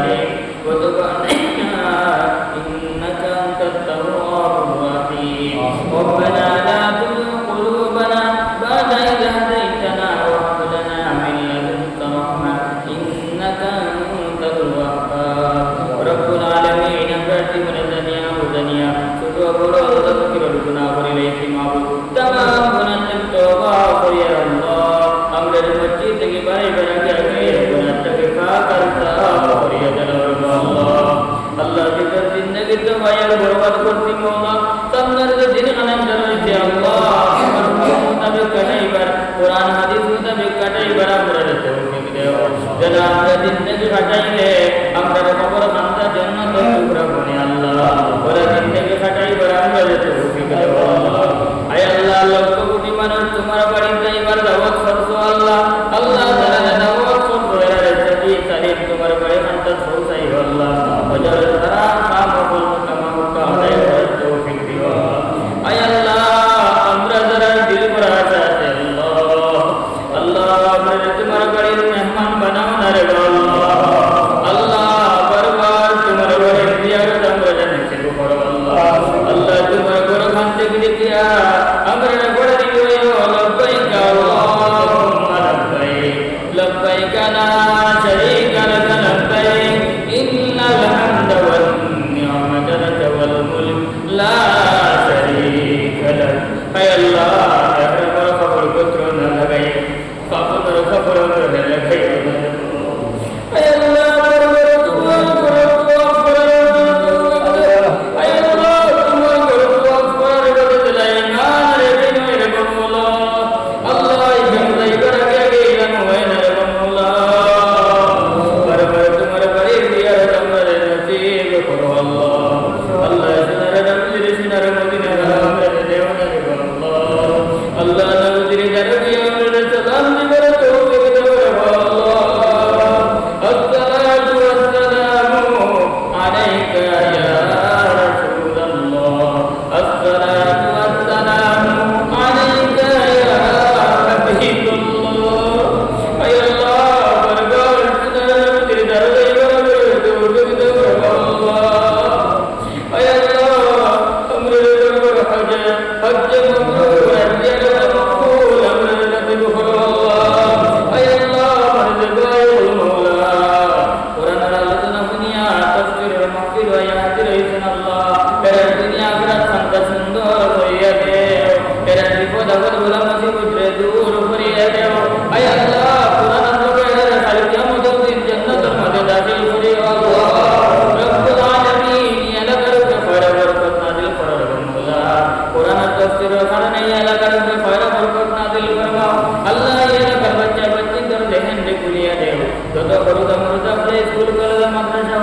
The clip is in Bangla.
العليم وتب علينا إنك أنت التواب الرحيم ربنا لا تزغ قلوبنا بعد إذ هديتنا وهب لنا من لدنك رحمة إنك أنت الوهاب رب العالمين فاتم الدنيا ودنيا سدوبر تذكر الجناب إليك معبود تمام গুনাহ তওবা করি আল্লাহ আমাদের মসজিদ থেকে বাইরে বেরাকে আগে গুনাহটাকে পাকার সাফ করিয়া দাও আল্লাহ আল্লাহ জিকর জিন্দেগি তো বায়ার বরবাদ করতি মওলা সামনের যে দিন আনাম জানাইতে আল্লাহ আমার মুতাবিক কাটাইবার কোরআন হাদিস মুতাবিক কাটাইবার আমরা তৌফিক দাও যারা আমরা জিন্দেগি কাটাইলে আমরা কবর খান্তা জান্নাত টুকরা বনি আল্লাহ ওরা জিন্দেগি কাটাইবার আমরা তৌফিক দাও আল্লাহ আয় আল্লাহ লক্ষ কোটি মানুষ তোমার বাড়িতে এবার দাওয়াত করছো আল্লাহ আল্লাহ তাআলা দাওয়াত করছো এরা সবই তারিখ তোমার বাড়ি খান্তা পৌঁছাই আল্লাহ ওজার তারা কাম বল তামাম কামে তৌফিক দিও আয় আল্লাহ আমরা যারা দিল ভরা আছে আল্লাহ আল্লাহ আমরা তোমার বাড়ির মেহমান বানাও না রে আল্লাহ আল্লাহ বারবার তোমার বাড়ির জিয়ারত আমরা জানাইতে করো আল্লাহ আল্লাহ তোমার ঘর খান্তে দিয়া আমরা বড় দিও লব্বাইক আল্লাহুম্মা লব্বাইক লব্বাইক লা শারীকা লাক লব্বাইক ইন্নাল হামদা ওয়ান নি'মাতা লাক ওয়াল মুলক লা শারীকা লাক হে আল্লাহ আমরা কবর পুত্র না লাগাই কবর কবর না লাগাই হে আল্লাহ যত বড় মাদ্রাসা